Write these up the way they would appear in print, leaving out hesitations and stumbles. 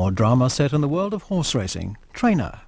or drama set in the world of horse racing, Trainer.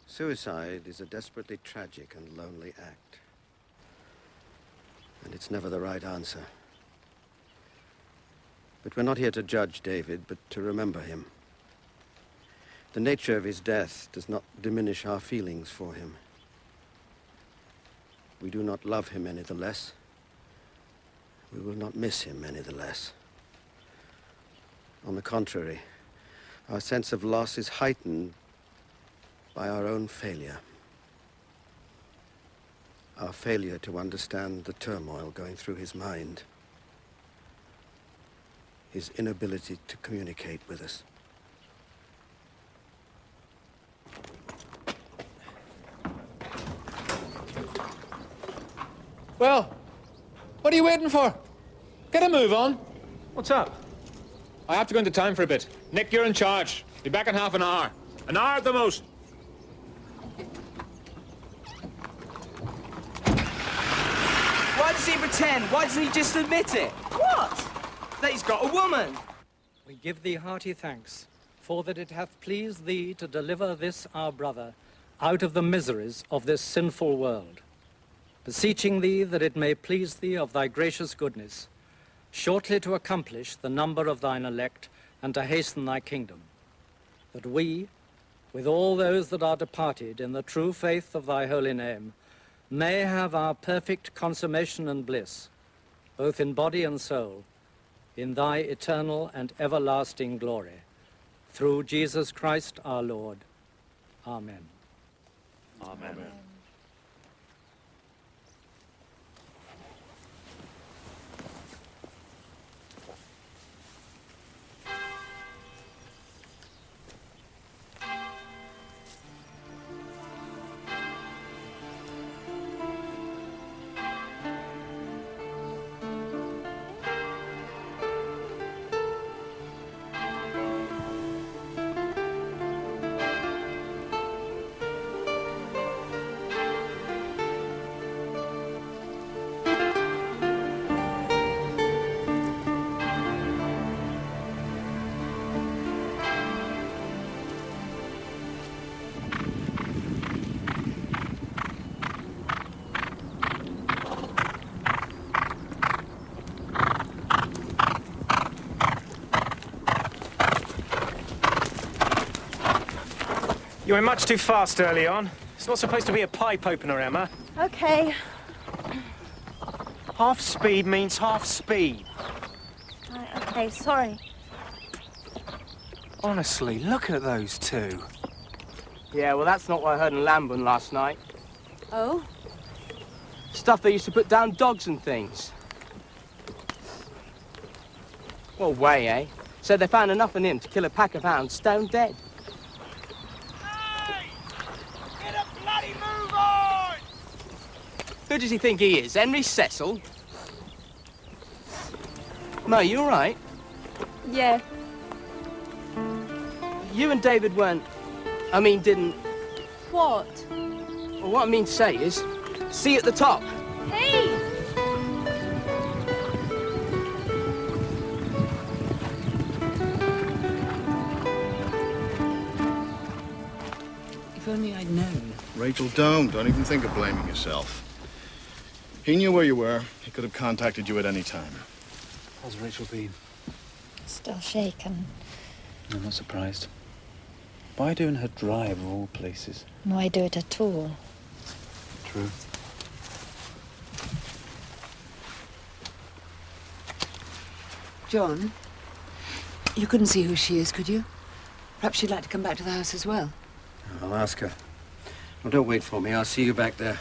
Suicide is a desperately tragic and lonely act. And it's never the right answer. But we're not here to judge David, but to remember him. The nature of his death does not diminish our feelings for him. We do not love him any the less. We will not miss him any the less. On the contrary, our sense of loss is heightened by our own failure. Our failure to understand the turmoil going through his mind. His inability to communicate with us. Well, what are you waiting for? Get a move on. What's up? I have to go into town for a bit. Nick, you're in charge. Be back in half an hour. An hour at the most. Why does he pretend? Why doesn't he just admit it? What? That he's got a woman. We give thee hearty thanks, for that it hath pleased thee to deliver this our brother out of the miseries of this sinful world, beseeching thee that it may please thee of thy gracious goodness, shortly to accomplish the number of thine elect and to hasten thy kingdom, that we, with all those that are departed in the true faith of thy holy name, may have our perfect consummation and bliss, both in body and soul, in thy eternal and everlasting glory. Through Jesus Christ our Lord. Amen. Amen. You went much too fast early on. It's not supposed to be a pipe opener, Emma. Okay. Half speed means half speed. Right, okay, sorry. Honestly, look at those two. Yeah, well, that's not what I heard in Lambourne last night. Oh? Stuff they used to put down dogs and things. Well, way, eh? Said they found enough in him to kill a pack of hounds stone dead. Hey! Get a bloody move on! Who does he think he is, Henry Cecil? Mo, you all right? Yeah. You and David didn't... What? Well, what I mean to say is, see you at the top. Hey! If only I'd known. Rachel, don't even think of blaming yourself. He knew where you were. He could have contacted you at any time. How's Rachel been? Still shaken. I'm not surprised. Why doing her drive of all places? Why do it at all? True. John, you couldn't see who she is, could you? Perhaps she'd like to come back to the house as well. I'll ask her. Well, don't wait for me. I'll see you back there.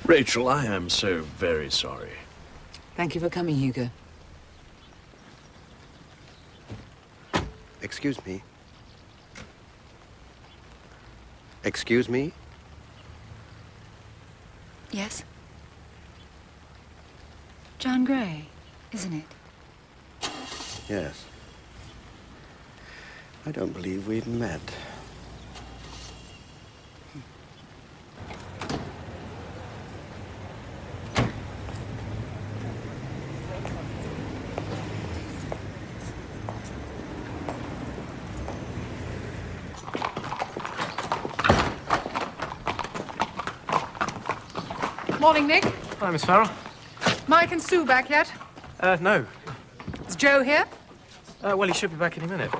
Rachel, I am so very sorry. Thank you for coming, Hugo. Excuse me. Excuse me? Yes? John Gray, isn't it? Yes. I don't believe we've met. Morning, Nick. Hi, Miss Farrell. Mike and Sue back yet? No. Is Joe here? Well, he should be back any minute.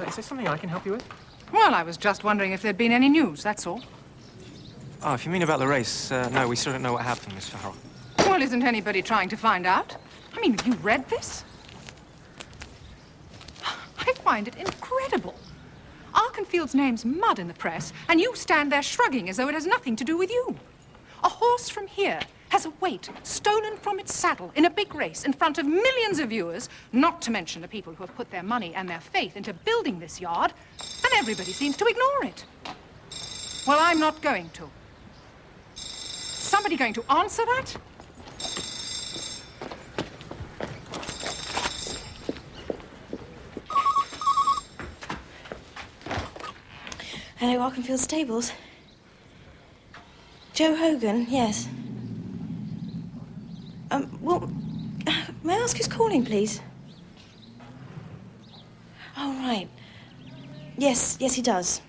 Is there something I can help you with? Well, I was just wondering if there'd been any news, that's all. Oh, if you mean about the race, no, we still don't know what happened, Miss Farrell. Well, isn't anybody trying to find out? I mean, have you read this? I find it incredible. Arkenfield's name's mud in the press, and you stand there shrugging as though it has nothing to do with you. A horse from here has a weight stolen from its saddle in a big race in front of millions of viewers, not to mention the people who have put their money and their faith into building this yard, and everybody seems to ignore it. Well, I'm not going to. Somebody going to answer that? Hello, Arkenfield Stables. Joe Hogan, yes. Well, may I ask who's calling, please? Oh, right. Yes, he does.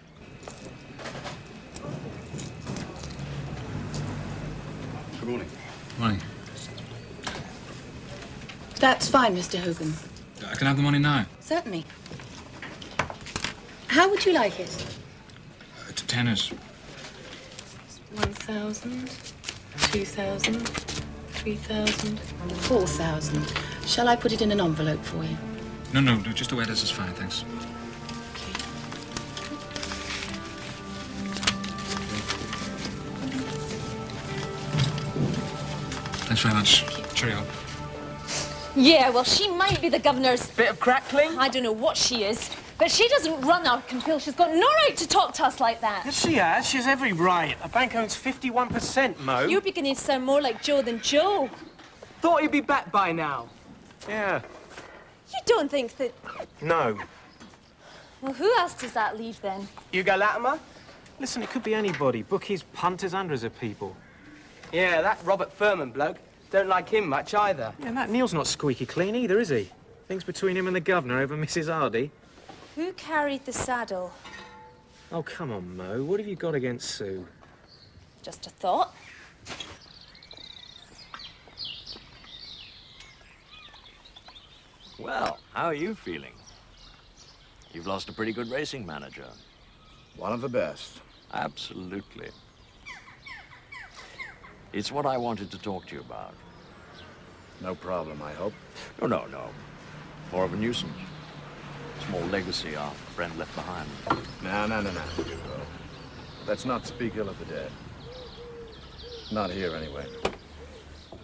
Good morning. Morning. That's fine, Mr. Hogan. I can have the money now. Certainly. How would you like it? To tennis. 1,000, 2,000, 3,000, 4,000. Shall I put it in an envelope for you? No, just the way this is fine, thanks. Thanks very much. Cheerio. Yeah, well, she might be the governor's... Bit of crackling? I don't know what she is, but she doesn't run Arkenfield. She's got no right to talk to us like that. Yes, she has. She has every right. A bank owns 51%, Mo. You're beginning to sound more like Joe than Joe. Thought he'd be back by now. Yeah. You don't think that... No. Well, who else does that leave, then? Hugo Latimer? Listen, it could be anybody. Bookies, punters, hundreds of people. Yeah, that Robert Furman bloke. Don't like him much either. Yeah, and that Neil's not squeaky clean either, is he? Things between him and the governor over Mrs. Hardy. Who carried the saddle? Oh, come on, Mo. What have you got against Sue? Just a thought. Well, how are you feeling? You've lost a pretty good racing manager. One of the best. Absolutely. It's what I wanted to talk to you about. No problem, I hope. No. More of a nuisance. Small legacy our friend left behind. No, Hugo. Let's not speak ill of the dead. Not here, anyway.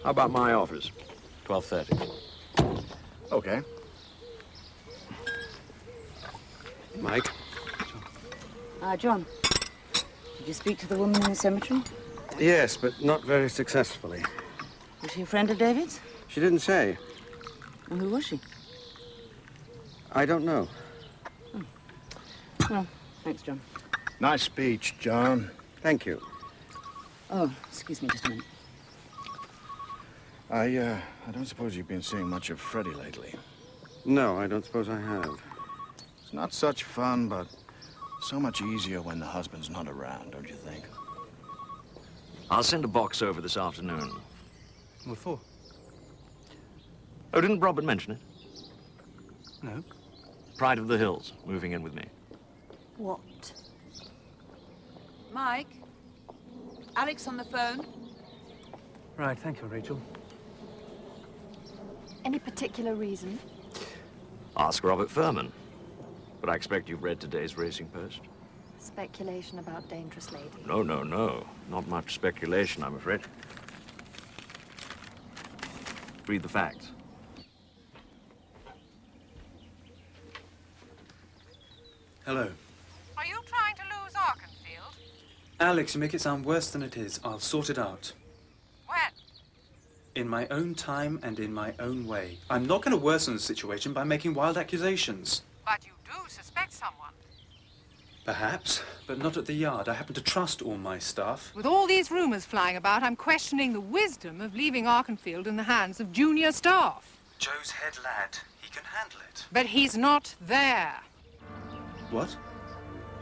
How about my office? 12:30. Okay. Mike? John, did you speak to the woman in the cemetery? Yes, but not very successfully. Was she a friend of David's? She didn't say. Well, who was she? I don't know. Well, thanks, John. Nice speech, John. Thank you. Oh, excuse me just a minute. I don't suppose you've been seeing much of Freddie lately. No, I don't suppose I have. It's not such fun, but so much easier when the husband's not around, don't you think? I'll send a box over this afternoon. What for? Oh, didn't Robert mention it? No. Pride of the Hills, moving in with me. What? Mike? Alex on the phone? Right, thank you, Rachel. Any particular reason? Ask Robert Furman. But I expect you've read today's Racing Post. Speculation about Dangerous Lady. No, no, no. Not much speculation, I'm afraid. Read the facts. Hello. Are you trying to lose Arkenfield? Alex, you make it sound worse than it is. I'll sort it out. When? In my own time and in my own way. I'm not going to worsen the situation by making wild accusations. But you do suspect someone. Perhaps, but not at the yard. I happen to trust all my staff. With all these rumors flying about, I'm questioning the wisdom of leaving Arkenfield in the hands of junior staff. Joe's head lad. He can handle it. But he's not there. What?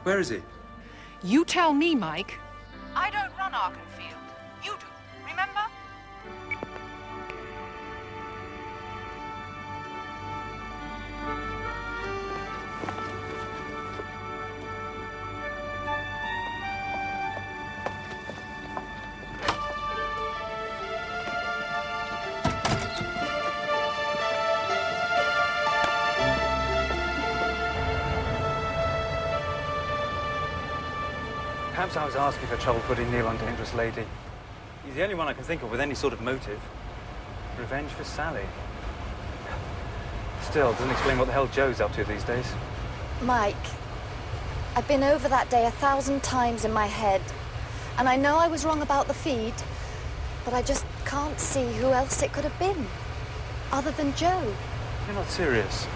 Where is he? You tell me, Mike. I don't run Arkenfield. You do, remember? Perhaps I was asking for trouble putting Neil on Dangerous Lady. He's the only one I can think of with any sort of motive. Revenge for Sally. Still, doesn't explain what the hell Joe's up to these days. Mike, I've been over that day 1,000 times in my head. And I know I was wrong about the feed, but I just can't see who else it could have been. Other than Joe. You're not serious.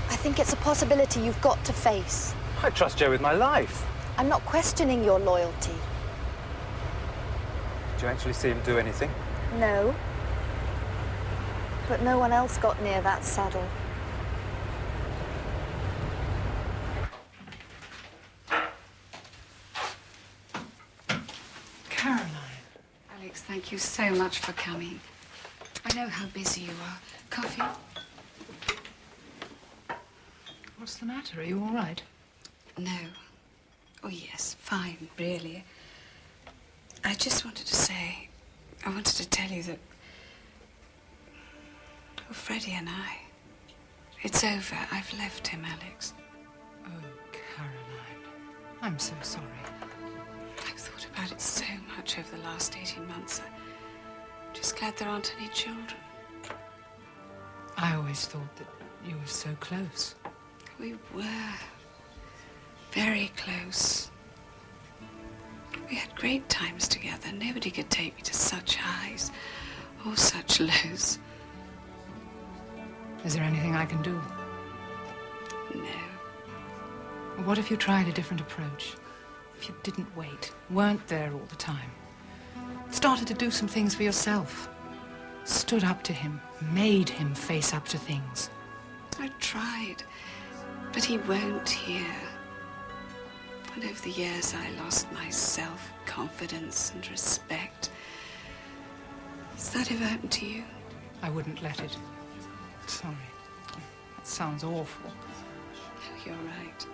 I think it's a possibility you've got to face. I trust Joe with my life. I'm not questioning your loyalty. Did you actually see him do anything? No. But no one else got near that saddle. Caroline. Alex, thank you so much for coming. I know how busy you are. Coffee? What's the matter? Are you all right? No. Oh, yes, fine, really. I just wanted to say, I wanted to tell you that, oh, Freddie and I, it's over. I've left him, Alex. Oh, Caroline. I'm so sorry. I've thought about it so much over the last 18 months. I'm just glad there aren't any children. I always thought that you were so close. We were. Very close. We had great times together. Nobody could take me to such highs or such lows. Is there anything I can do? No. What if you tried a different approach? If you didn't wait, weren't there all the time, started to do some things for yourself, stood up to him, made him face up to things. I tried, but he won't hear. And over the years, I lost my self-confidence and respect. Has that ever happened to you? I wouldn't let it. Sorry. That sounds awful. Oh, you're right.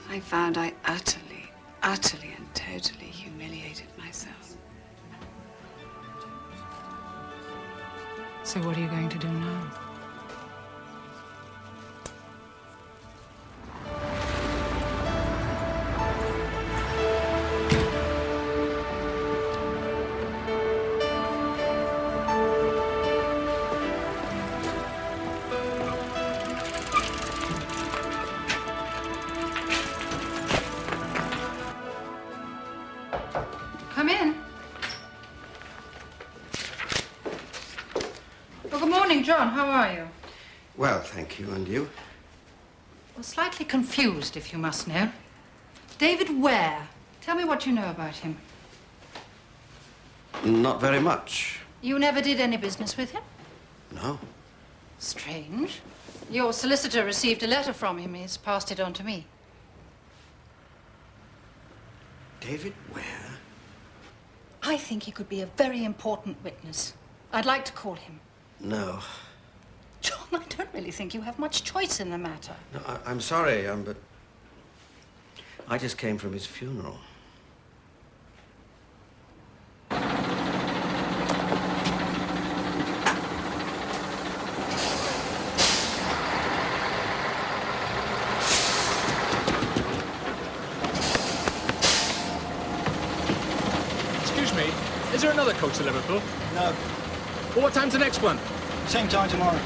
I found I utterly and totally humiliated myself. So what are you going to do now? Come in. Well, good morning, John. How are you? Well, thank you, and you? Well, slightly confused, if you must know. David Ware. Tell me what you know about him. Not very much. You never did any business with him? No. Strange. Your solicitor received a letter from him. He's passed it on to me. David Ware? I think he could be a very important witness. I'd like to call him. No. John, I don't really think you have much choice in the matter. No, I'm sorry, but I just came from his funeral. Excuse me, is there another coach to Liverpool? No. Well, what time's the next one? Same time tomorrow.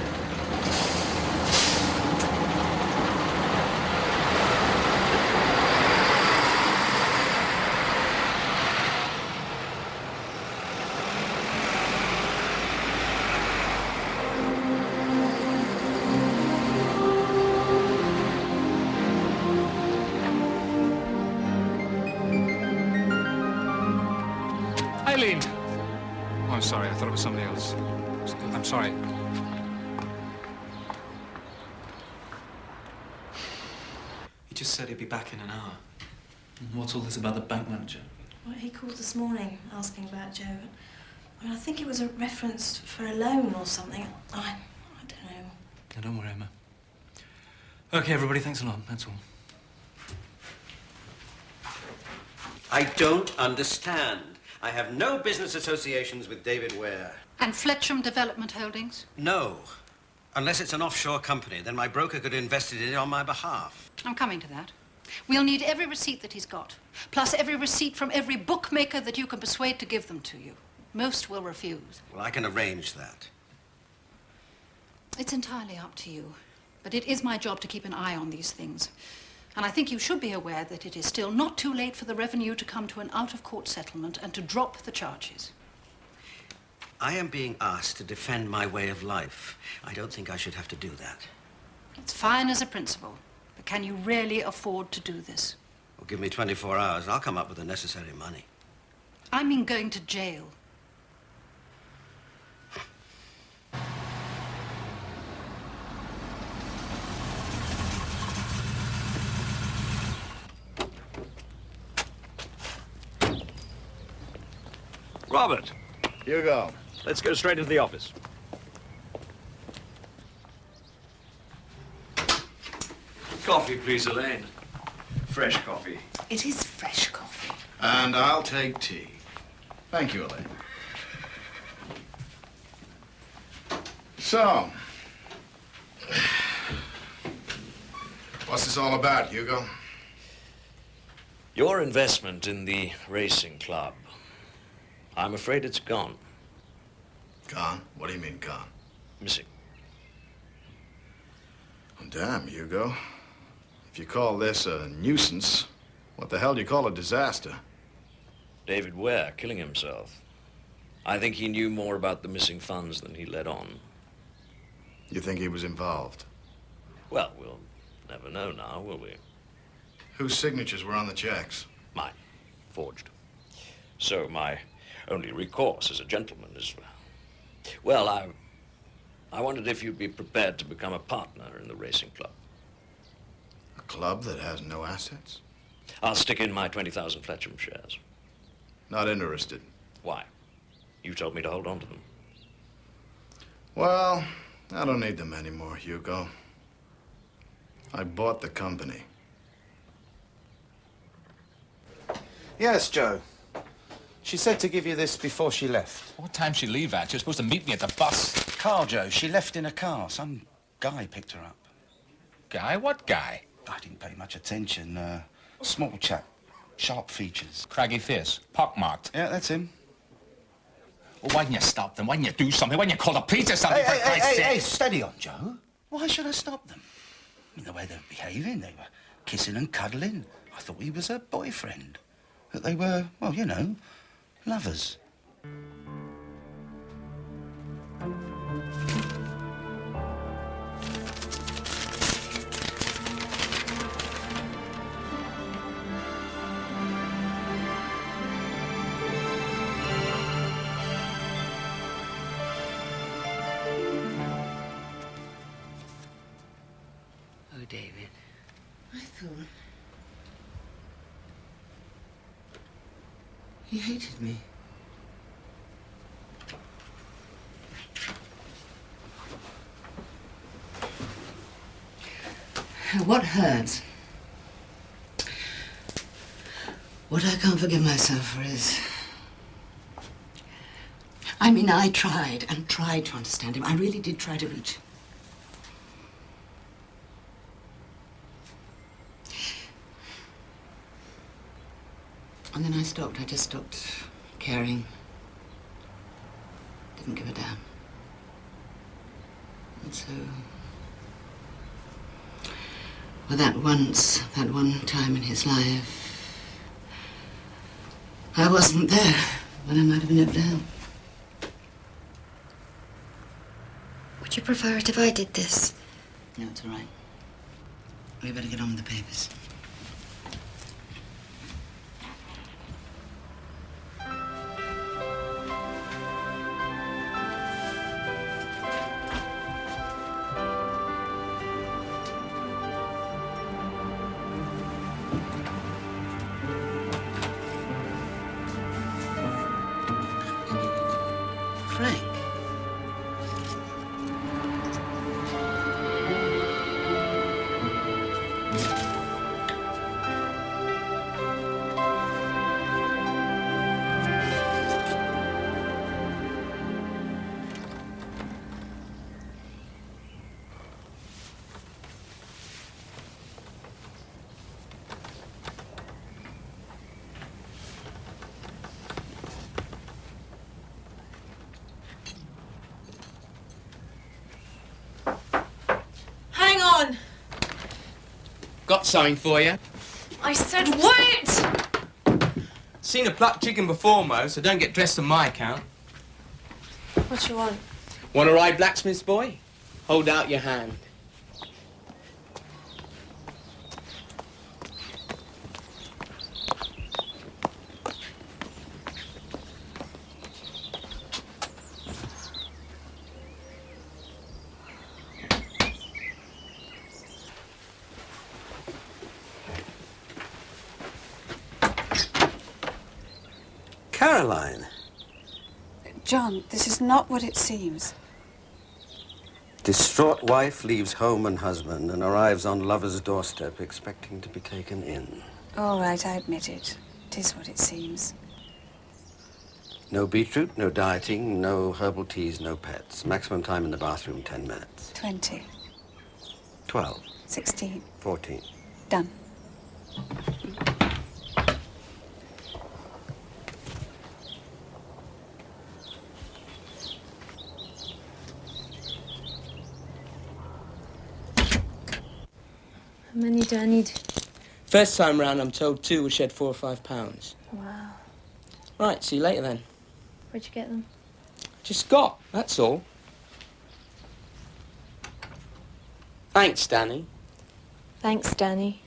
Eileen! Oh, I'm sorry. I thought it was somebody else. I'm sorry. He just said he'd be back in an hour. What's all this about the bank manager? Well, he called this morning asking about Joe. I mean, I think it was a reference for a loan or something. I don't know. No, don't worry, Emma. Okay, everybody, thanks a lot. That's all. I don't understand. I have no business associations with David Ware. And Fletcham Development Holdings? No. Unless it's an offshore company, then my broker could invest it in it on my behalf. I'm coming to that. We'll need every receipt that he's got, plus every receipt from every bookmaker that you can persuade to give them to you. Most will refuse. Well, I can arrange that. It's entirely up to you. But it is my job to keep an eye on these things. And I think you should be aware that it is still not too late for the Revenue to come to an out-of-court settlement and to drop the charges. I am being asked to defend my way of life. I don't think I should have to do that. It's fine as a principle, but can you really afford to do this? Well, give me 24 hours and I'll come up with the necessary money. I mean going to jail. Robert, Hugo. let's go straight into the office. Coffee, please, Elaine. Fresh coffee. It is fresh coffee. And I'll take tea. Thank you, Elaine. So, what's this all about, Hugo? Your investment in the racing club. I'm afraid it's gone. Gone? What do you mean, gone? Missing. Well, damn, Hugo. If you call this a nuisance, what the hell do you call a disaster? David Ware killing himself. I think he knew more about the missing funds than he let on. You think he was involved? Well, we'll never know now, will we? Whose signatures were on the checks? Mine. Forged. So my only recourse as a gentleman is... Well, I wondered if you'd be prepared to become a partner in the racing club. A club that has no assets? I'll stick in my 20,000 Fletcham shares. Not interested. Why? You told me to hold on to them. Well, I don't need them anymore, Hugo. I bought the company. Yes, Joe. She said to give you this before she left. What time she leave at? You're supposed to meet me at the bus. Car, Joe. She left in a car. Some guy picked her up. Guy? What guy? I didn't pay much attention. Small chap. Sharp features. Craggy face. Pockmarked. Yeah, that's him. Well, why didn't you stop them? Why didn't you do something? Why didn't you call the police or something, for Christ's sake? Hey, steady on, Joe. Why should I stop them? I mean, the way they were behaving, they were kissing and cuddling. I thought he was her boyfriend. That they were, well, you know, lovers. He hated me. What hurts? What I can't forgive myself for is... I mean, I tried and tried to understand him. I really did try to reach him. And then I stopped. I just stopped caring. Didn't give a damn. And so... well, that one time in his life, I wasn't there when I might have been able to help. Would you prefer it if I did this? No, it's all right. We better get on with the papers. Frank. Hang on! Got something for you. I said wait! Seen a plucked chicken before, Mo, so don't get dressed on my account. What you want? Want to ride blacksmith's boy? Hold out your hand. Caroline. John, this is not what it seems. Distraught wife leaves home and husband and arrives on lover's doorstep expecting to be taken in. All right, I admit it. It is what it seems. No beetroot, no dieting, no herbal teas, no pets. Maximum time in the bathroom, 10 minutes. 20. 12. 16. 14. Done. How many do I need? First time round, I'm told 2 will shed 4 or 5 pounds. Wow. Right, see you later then. Where'd you get them? Just got, that's all. Thanks, Danny. Thanks, Danny.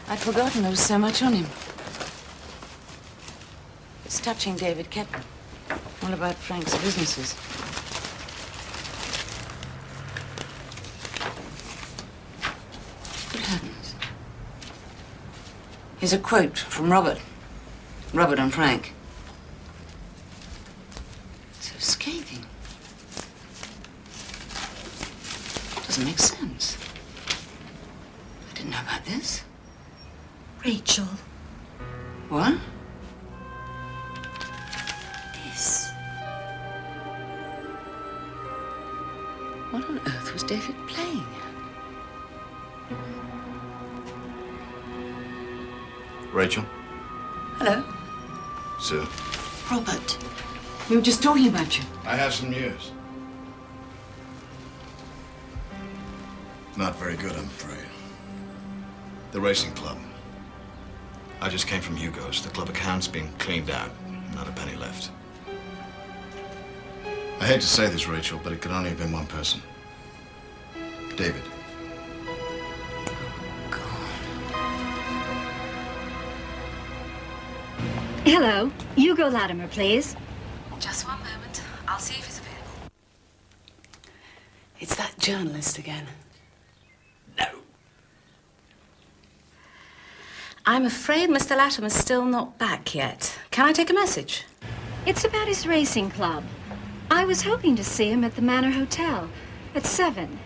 I'd forgotten there was so much on him. It's touching David Ketton. All about Frank's businesses. Good heavens. Here's a quote from Robert. Robert and Frank. So scathing. Doesn't make sense. I didn't know about this. Rachel. What? This. What on earth was David playing? Rachel? Hello? Sue? Robert. We were just talking about you. I have some news. Not very good, I'm afraid. The racing club. I just came from Hugo's. The club account's been cleaned out. Not a penny left. I hate to say this, Rachel, but it could only have been one person. David. Hello. Hugo Latimer, please. Just one moment. I'll see if he's available. It's that journalist again. No. I'm afraid Mr. Latimer's still not back yet. Can I take a message? It's about his racing club. I was hoping to see him at the Manor Hotel at 7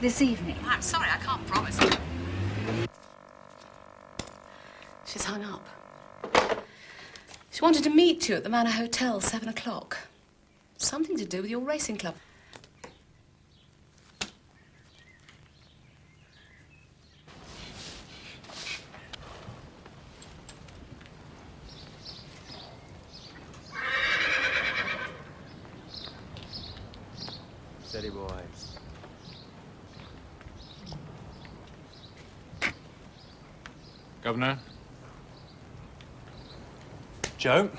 this evening. I'm sorry, I can't promise. She's hung up. She wanted to meet you at the Manor Hotel, 7 o'clock. Something to do with your racing club. Steady, boy. Governor? Joe?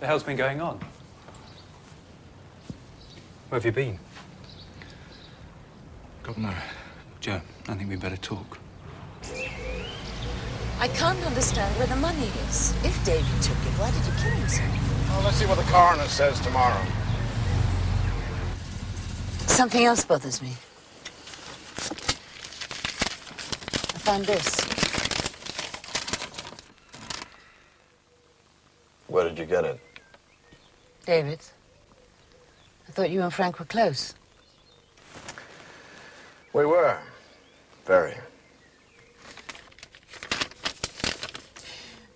The hell's been going on? Where have you been? Governor, Joe, I think we better talk. I can't understand where the money is. If David took it, why did he kill himself? Well, let's see what the coroner says tomorrow. Something else bothers me. I found this. Where did you get it? David, I thought you and Frank were close. We were. Very.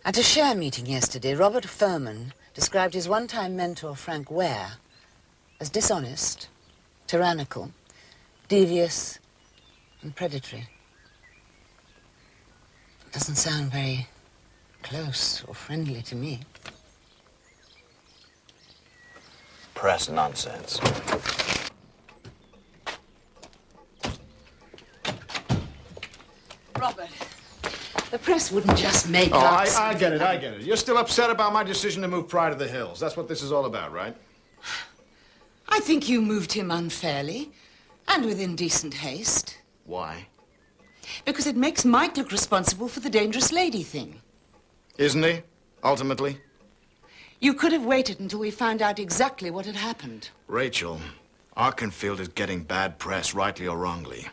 At a share meeting yesterday, Robert Furman described his one-time mentor, Frank Ware, as dishonest, tyrannical, devious, and predatory. Doesn't sound very close or friendly to me. Press nonsense. Robert, the press wouldn't just make Oh, up... I get it. You're still upset about my decision to move Pride to the Hills. That's what this is all about, right? I think you moved him unfairly and with indecent haste. Why? Because it makes Mike look responsible for the dangerous lady thing. Isn't he, ultimately? You could have waited until we found out exactly what had happened. Rachel, Arkenfield is getting bad press, rightly or wrongly.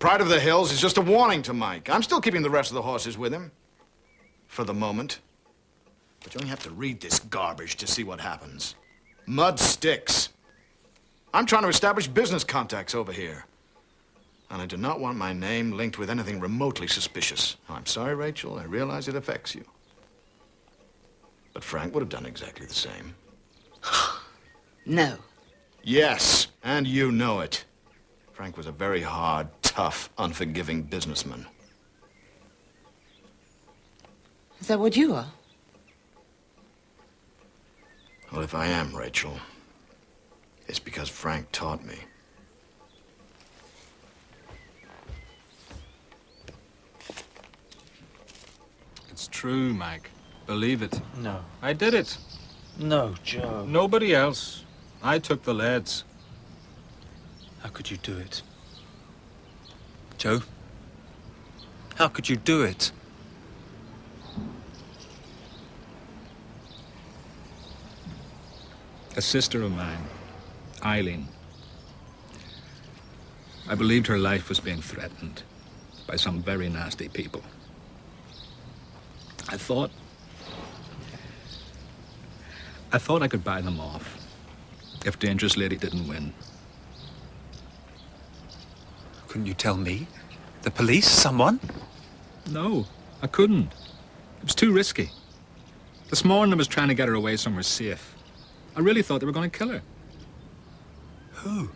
Pride of the Hills is just a warning to Mike. I'm still keeping the rest of the horses with him. For the moment. But you only have to read this garbage to see what happens. Mud sticks. I'm trying to establish business contacts over here. And I do not want my name linked with anything remotely suspicious. I'm sorry, Rachel. I realize it affects you. But Frank would have done exactly the same. No. Yes, and you know it. Frank was a very hard, tough, unforgiving businessman. Is that what you are? Well, if I am, Rachel, it's because Frank taught me. It's true, Mike. Believe it. No. I did it. No, Joe. Nobody else. I took the leads. How could you do it? Joe? How could you do it? A sister of mine, Eileen. I believed her life was being threatened by some very nasty people. I thought I could buy them off if Dangerous Lady didn't win. Couldn't you tell me? The police? Someone? No, I couldn't. It was too risky. This morning I was trying to get her away somewhere safe. I really thought they were going to kill her. Who?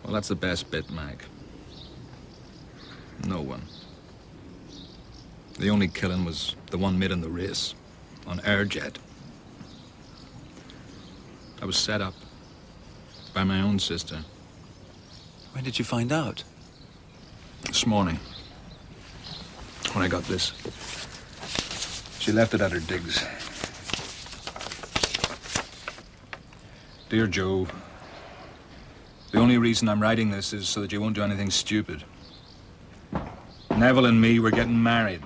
Well, that's the best bit, Mag. No one. The only killing was the one made in the race, on Airjet. I was set up by my own sister. When did you find out? This morning. When I got this. She left it at her digs. Dear Joe, the only reason I'm writing this is so that you won't do anything stupid. Neville and me were getting married.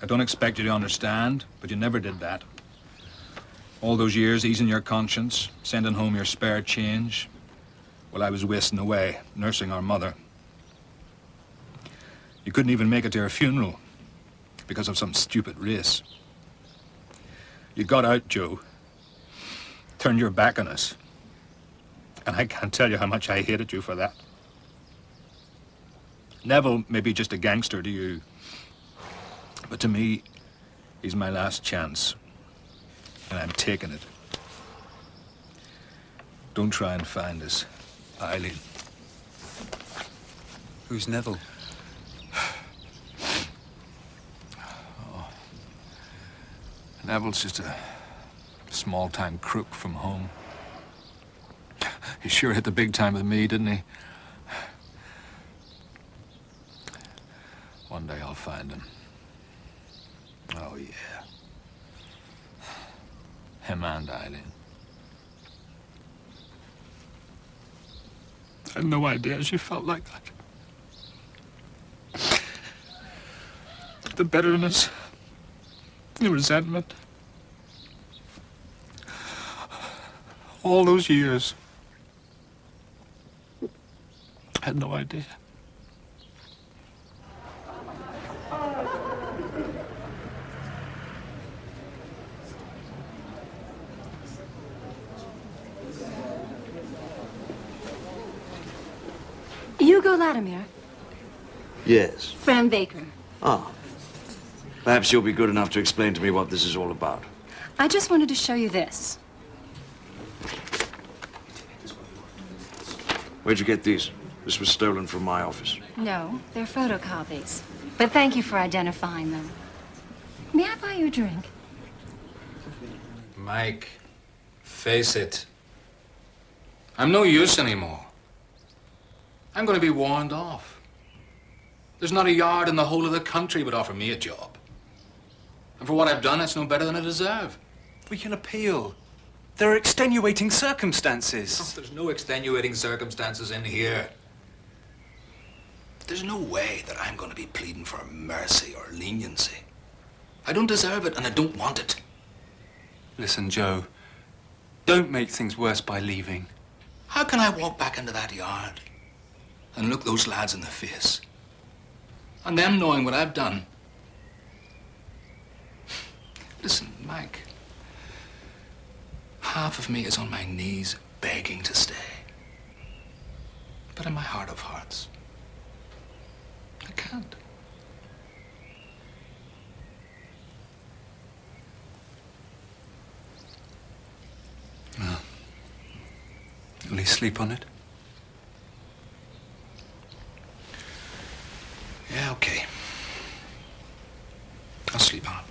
I don't expect you to understand, but you never did that. All those years easing your conscience, sending home your spare change, while I was wasting away, nursing our mother. You couldn't even make it to her funeral because of some stupid race. You got out, Joe. Turned your back on us. And I can't tell you how much I hated you for that. Neville may be just a gangster to you, but to me, he's my last chance. And I'm taking it. Don't try and find us, Eileen. Who's Neville? Neville's just a small-time crook from home. He sure hit the big time with me, didn't he? One day I'll find him. Oh, yeah. Him and Eileen. I had no idea she felt like that. The bitterness, the resentment. All those years. I had no idea. Hugo Latimer, Yes. Fran Baker. Ah. Perhaps you'll be good enough to explain to me what this is all about. I just wanted to show you this. Where'd you get these? This was stolen from my office. No, they're photocopies. But thank you for identifying them. May I buy you a drink? Mike, face it. I'm no use anymore. I'm going to be warned off. There's not a yard in the whole of the country would offer me a job. And for what I've done, it's no better than I deserve. We can appeal. There are extenuating circumstances. There's no extenuating circumstances in here. There's no way that I'm going to be pleading for mercy or leniency. I don't deserve it, and I don't want it. Listen, Joe. Don't make things worse by leaving. How can I walk back into that yard and look those lads in the face? And them knowing what I've done. Listen, Mike. Half of me is on my knees begging to stay. But in my heart of hearts, I can't. Well, at least sleep on it. Yeah, okay. I'll sleep on it.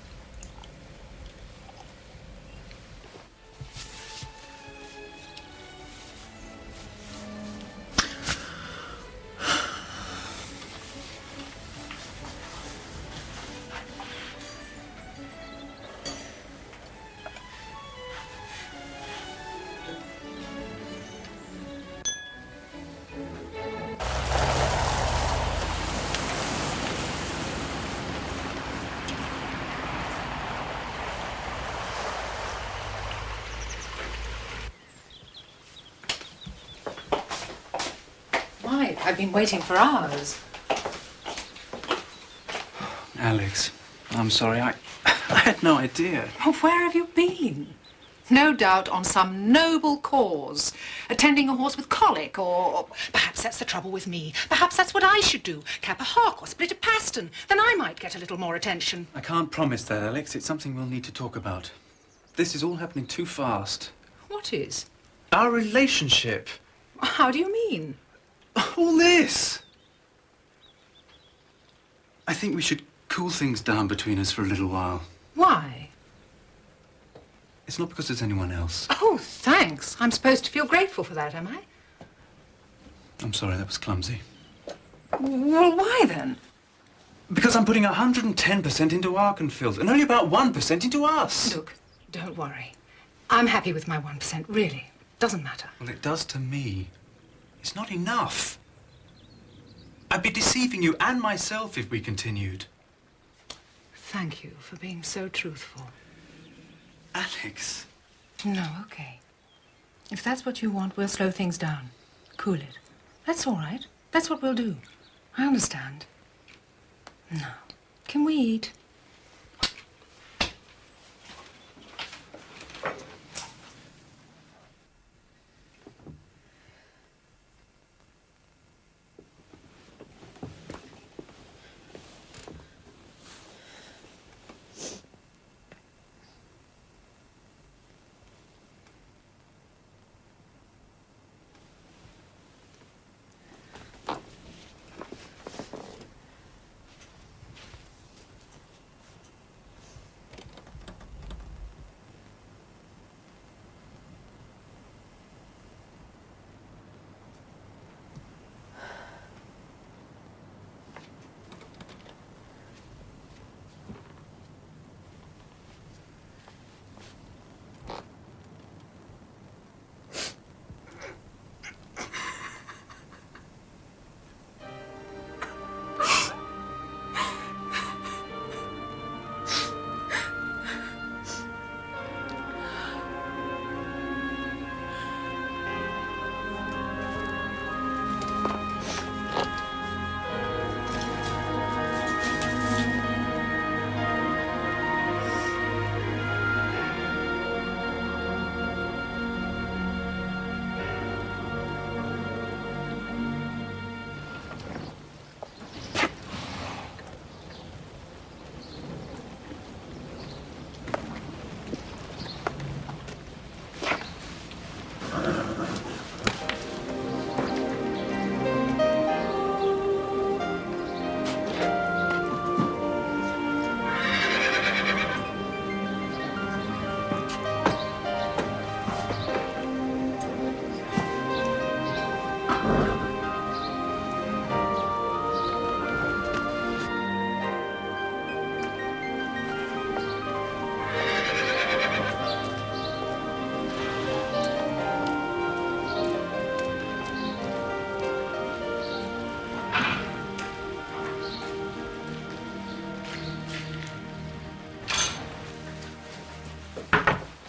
Mike, I've been waiting for hours. Alex, I'm sorry. I had no idea. Oh, where have you been? No doubt on some noble cause. Attending a horse with colic, or perhaps that's the trouble with me. Perhaps that's what I should do. Cap a hock or split a paston. Then I might get a little more attention. I can't promise that, Alex. It's something we'll need to talk about. This is all happening too fast. What is? Our relationship. How do you mean? All this. I think we should cool things down between us for a little while. Why? It's not because there's anyone else. Oh, thanks. I'm supposed to feel grateful for that, am I? I'm sorry, that was clumsy. Well, why then? Because I'm putting 110% into Arkenfield and only about 1% into us. Look, don't worry. I'm happy with my 1%, really. Doesn't matter. Well, it does to me. It's not enough. I'd be deceiving you and myself if we continued. Thank you for being so truthful. Alex. No, okay. If that's what you want, we'll slow things down. Cool it. That's all right. That's what we'll do. I understand. Now, can we eat?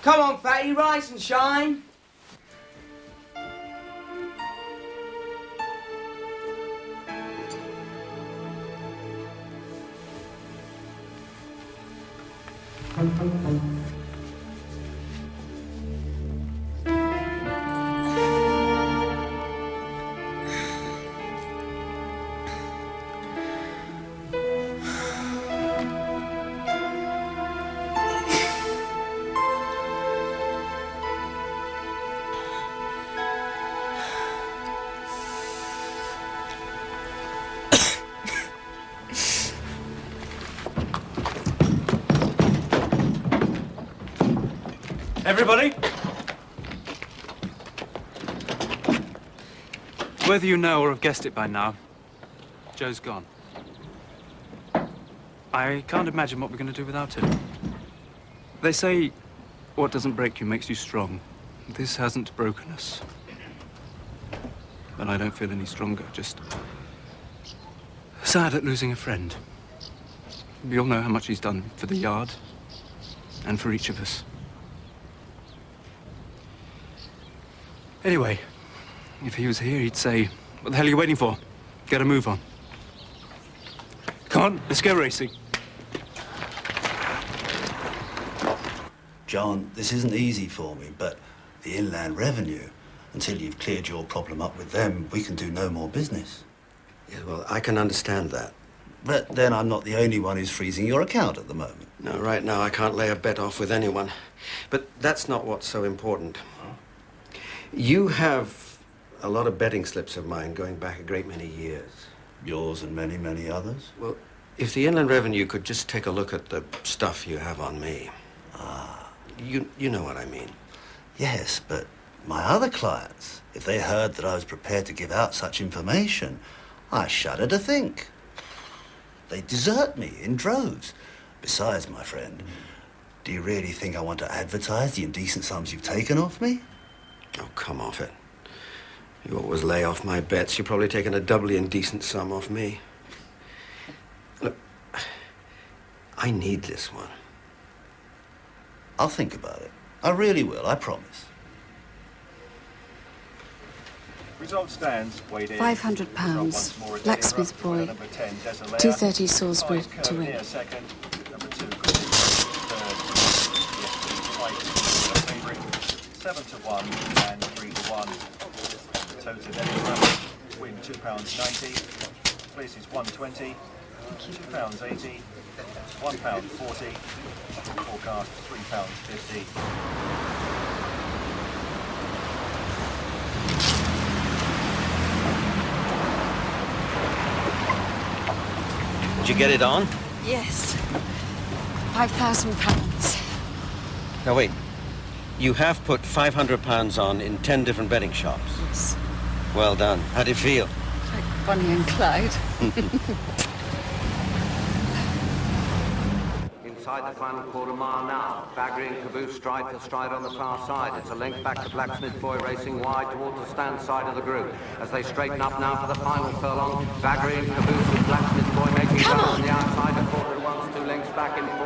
Come on, fatty, rise and shine. Everybody! Whether you know or have guessed it by now, Joe's gone. I can't imagine what we're going to do without him. They say what doesn't break you makes you strong. This hasn't broken us. But I don't feel any stronger, just sad at losing a friend. We all know how much he's done for the yard and for each of us. Anyway, if he was here, he'd say, "What the hell are you waiting for? Get a move on." Come on, let's go racing. John, this isn't easy for me, but the Inland Revenue, until you've cleared your problem up with them, we can do no more business. Yeah, well, I can understand that. But then I'm not the only one who's freezing your account at the moment. No, right now I can't lay a bet off with anyone. But that's not what's so important. You have a lot of betting slips of mine going back a great many years. Yours and many, many others? Well, if the Inland Revenue could just take a look at the stuff you have on me. You know what I mean. Yes, but My other clients, if they heard that I was prepared to give out such information, I shudder to think. They desert me in droves. Besides, my friend, do you really think I want to advertise the indecent sums you've taken off me? Oh, come off it. You always lay off my bets. You've probably taken a doubly indecent sum off me. Look, I need this one. I'll think about it. I really will, I promise. Result stands. Weighed in. £500. Blacksmith Boy. 230 Salisbury to win. Second. Number 2. Third. Yes, 7 to 1 and 3 to 1. Toted extra. Win £2.90. Places £1.20. £2.80. £1.40. Forecast £3.50. Did you get it on? Yes. £5,000. Now wait. You have put £500 on in 10 different betting shops. Yes. Well done. How do you feel? Like Bonnie and Clyde. Inside the final quarter mile now. Baggery and Caboose stride for stride on the far side. It's a length back to Blacksmith Boy racing wide towards the stand side of the group. As they straighten up now for the final furlong, Baggery and Caboose with Blacksmith Boy making ground on the outside. A quarter to one, 2 lengths back in 4.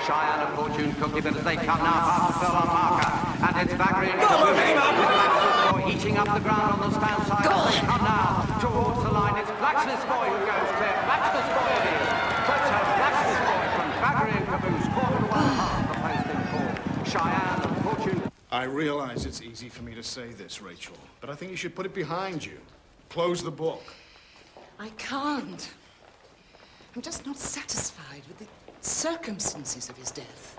Cheyenne and Fortune Cookie, but as they come now past the furlong marker. And it's Baggery and Caboose with Blacksmith Boy eating up the ground on the stand side. As they come now towards the line. It's Blacksmith Boy who goes clear. Blacksmith Boy it is. Blacksmith Boy from Baggery and Caboose. Quarter to one half the post in 4. Cheyenne and Fortune. I realize it's easy for me to say this, Rachel, but I think you should put it behind you. Close the book. I can't. I'm just not satisfied with the circumstances of his death.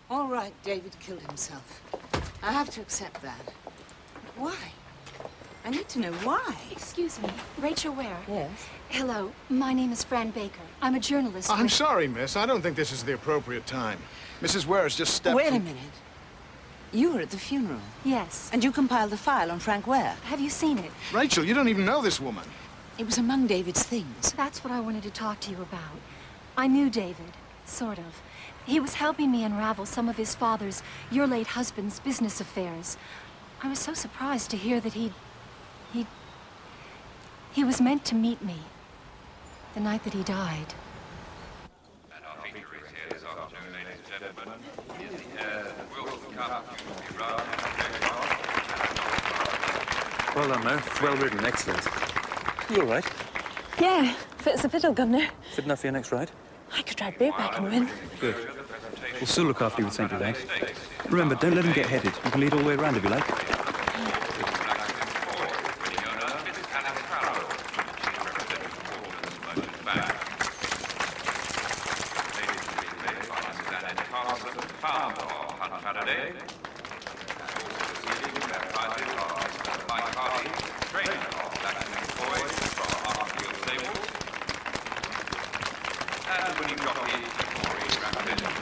All right, David killed himself. I have to accept that. But why? I need to know why. Excuse me, Rachel Ware. Yes? Hello, my name is Fran Baker. I'm a journalist. I'm sorry, miss. I don't think this is the appropriate time. Mrs. Ware has just stepped Wait a from- minute. You were at the funeral. Yes. And you compiled the file on Frank Ware. Have you seen it? Rachel, you don't even know this woman. It was among David's things. That's what I wanted to talk to you about. I knew David, sort of. He was helping me unravel some of his father's, your late husband's, business affairs. I was so surprised to hear that he was meant to meet me the night that he died. And our feature is here this afternoon, ladies and gentlemen, is the Wilson Cup Community Run. Well done, Mo. Well ridden. Excellent. You all right? Yeah, fit as a fiddle, Governor. Fit enough for your next ride? I could ride bareback and win. Good. We'll still look after you with St. Laurent. Remember, don't let him get headed. You can lead all the way around if you like.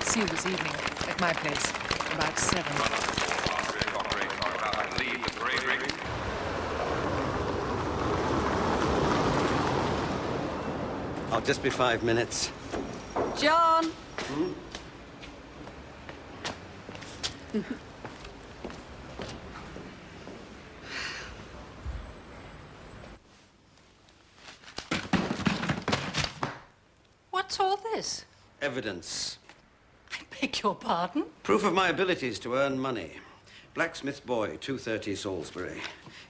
See you this evening at my place, about 7. I'll just be 5 minutes. John! What's all this? Evidence. Beg your pardon? Proof of my abilities to earn money. Blacksmith Boy, 230 Salisbury.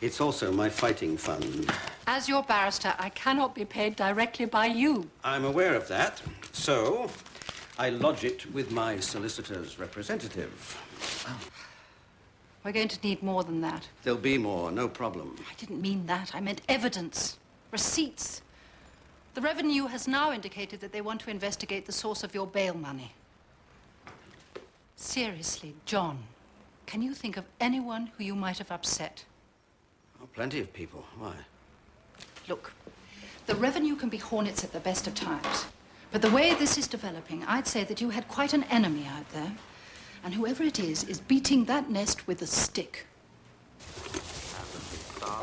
It's also my fighting fund. As your barrister, I cannot be paid directly by you. I'm aware of that, so I lodge it with my solicitor's representative. We're going to need more than that. There'll be more, no problem. I didn't mean that. I meant evidence, receipts. The revenue has now indicated that they want to investigate the source of your bail money. Seriously, John, can you think of anyone who you might have upset? Oh, plenty of people. Why? Look, the revenue can be hornets at the best of times. But the way this is developing, I'd say that you had quite an enemy out there. and whoever it is beating that nest with a stick.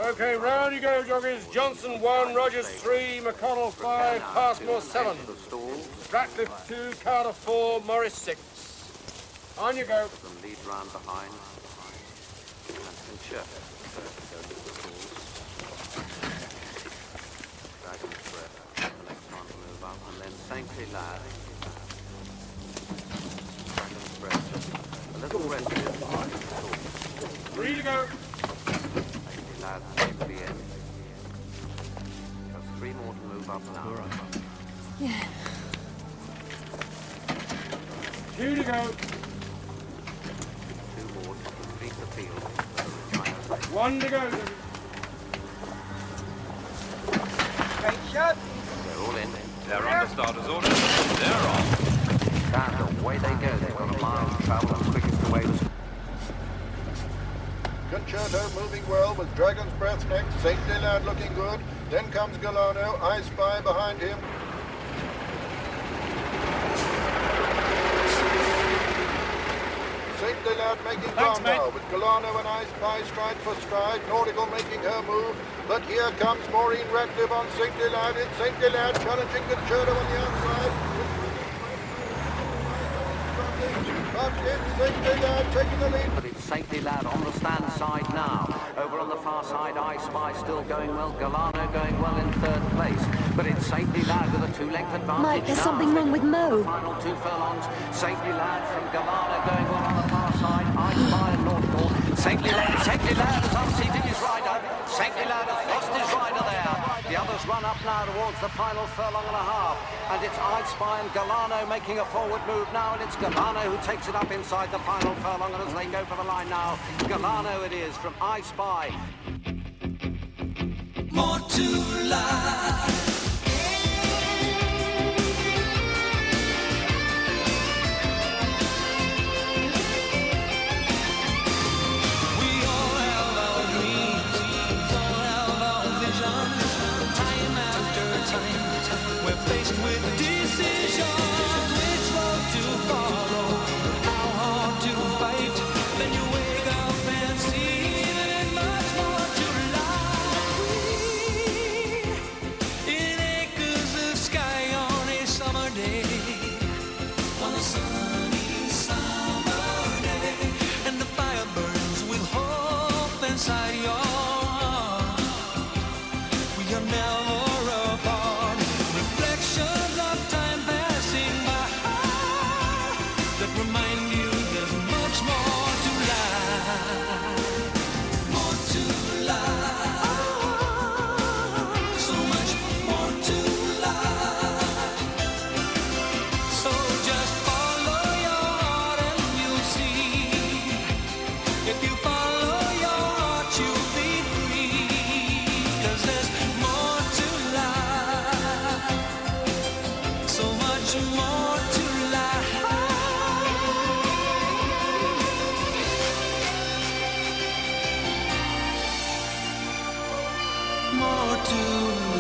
Okay, round you go, jockeys. Johnson 1, Rogers 3, McConnell 5, Passmore 7. Ratcliffe 2, Carter 4, Morris 6. On you go. The lead round behind. And Church. Dragon's Breath. The next one to move up. And then Saintly Lad. Dragon's Breath. A little rest behind. 3 to go. Saintly Lad to the end. Just 3 more to move up now. All right. Yeah. 2 to go. 2 more to complete the field. 1 to go. Great shot. They're all in. They're under starter's orders. They're on. And away they go. They've got a mile to travel and quickest away was... Concerto moving well with Dragon's Breath next. Saintly Lad looking good. Then comes Galano. I Spy behind him. Saintly Lad making ground now with Galano and I Spy stride for stride. Nautical making her move. But here comes Maureen Ratcliffe on Saintly Lad. It's Saintly Lad challenging Concerto on the outside. But it's Saintly Lad taking the lead. But it's Saintly Lad on the stand side now. Over on the far side, I Spy still going well. Galano going well in 3rd place. But it's Saintly Lad with a 2-length advantage. Mike, there's something wrong with Mo. Final 2 furlongs. Saintly Lad from Galano going well on the far side. I Spy and Northport. Saintly Lad has unseated his rider. Saintly Lad has lost his rider there. The others run up now towards the final furlong and a half. And it's I Spy and Galano making a forward move now. And it's Galano who takes it up inside the final furlong. And as they go for the line now, Galano it is from I Spy. More to life. More to